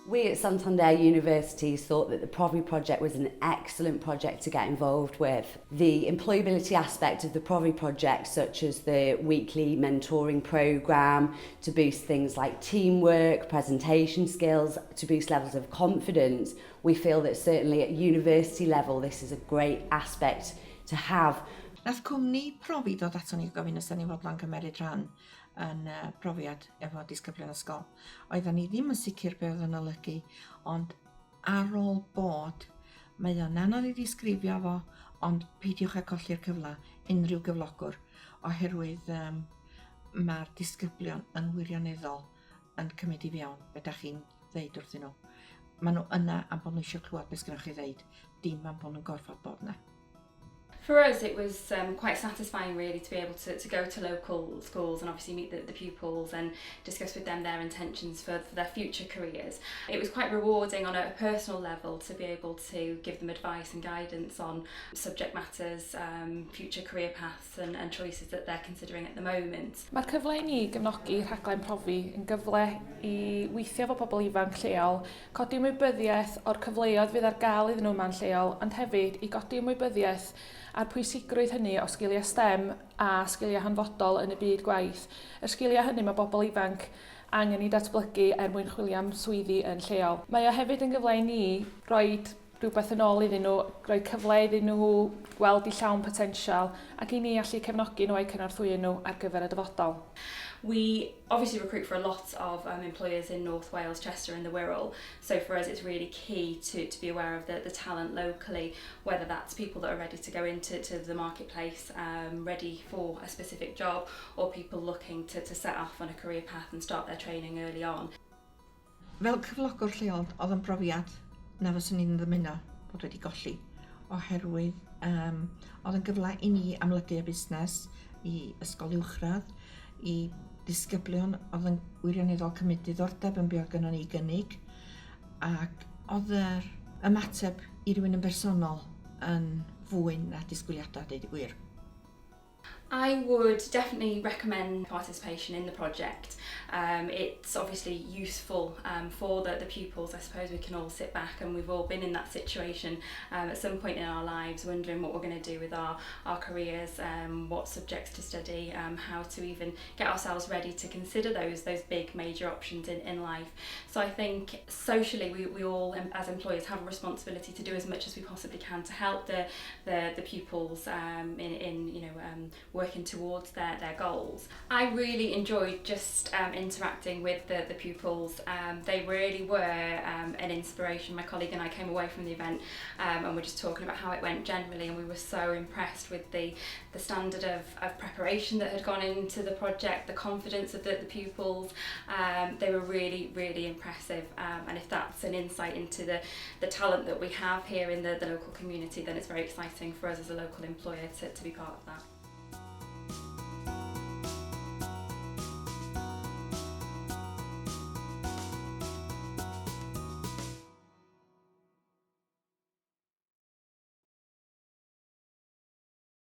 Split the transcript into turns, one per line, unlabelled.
We at Santander University thought that the Profi project was an excellent project to get involved with. The employability aspect of the Profi project, such as the weekly mentoring programme, to boost things like teamwork, presentation skills, to boost levels of confidence, we feel that certainly at university level this is a great aspect to have.
Nath cwmni Profi ddod ato ni gofyn os da ni fodlon cymryd rhan yn profiad efo disgyblion ysgol. Oedden ni ddim yn sicr be oedd yn olygu, ond ar ôl bod, mae o'n anodd I ddisgrifio fo, ond peidiwch â colli'r cyfle unrhyw gyflogwr, oherwydd mae'r disgyblion yn wirioneddol yn cymryd I fewn be da chi'n ddeud wrthyn nhw. Maen nhw yna am bod nhw eisiau clywed beth sgynnoch chi ddeud, dim am bod nhw'n gorfod bod yna.
For us, it was quite satisfying really to be able to go to local schools and obviously meet the pupils and discuss with them their intentions for their future careers. It was quite rewarding on a personal level to be able to give them advice and guidance on subject matters, future career paths and choices that they're considering at the moment.
Mae'r cyfle I ni gefnogi rhaglen Profi yn gyfle I weithio efo pobl ifanc lleol, codi ymwybyddiaeth o'r cyfleoedd fydd ar gael iddyn nhw man lleol, ond hefyd I godi ymwybyddiaeth a'r pwysigrwydd hynny o sgiliau STEM a sgiliau hanfodol yn y byd gwaith. Y sgiliau hynny mae bobl ifanc angen I datblygu mwyn chwilio am swyddi yn lleol. Mae o hefyd yn gyfle I ni roi rhywbeth yn ôl iddyn nhw, roi cyfle iddyn nhw gweld I llawn potensial ac I ni allu cefnogi nhw a'u cynorthwyo nhw ar gyfer y dyfodol.
We obviously recruit for a lot of employers in North Wales, Chester and the Wirral, so for us it's really key to be aware of the talent locally, whether that's people that are ready to go into the marketplace, ready for a specific job, or people looking to set off on a career path and start their training early on.
Fel cyflogwr lleol, oedd yn brofiad na fyswn i'n ddymuno bod wedi golli, oherwydd oedd yn gyfle I ni amlygu y busnes, I ysgol uwchradd, I disgyblion oedd yn wirioneddol cymryd diddordeb yn be oedd gynnon ni gynnig, ac oedd yr ymateb I rywun yn bersonol yn fwy na disgwyliadau, deud y gwir.
I would definitely recommend participation in the project. It's obviously useful for the pupils. I suppose we can all sit back and we've all been in that situation at some point in our lives, wondering what we're going to do with our careers, what subjects to study, how to even get ourselves ready to consider those big major options in life. So I think socially we all as employers have a responsibility to do as much as we possibly can to help the pupils in working towards their goals. I really enjoyed just interacting with the pupils. They really were an inspiration. My colleague and I came away from the event and were just talking about how it went generally, and we were so impressed with the standard of preparation that had gone into the project, the confidence of the pupils. They were really, really impressive, and if that's an insight into the talent that we have here in the local community, then it's very exciting for us as a local employer to be part of that.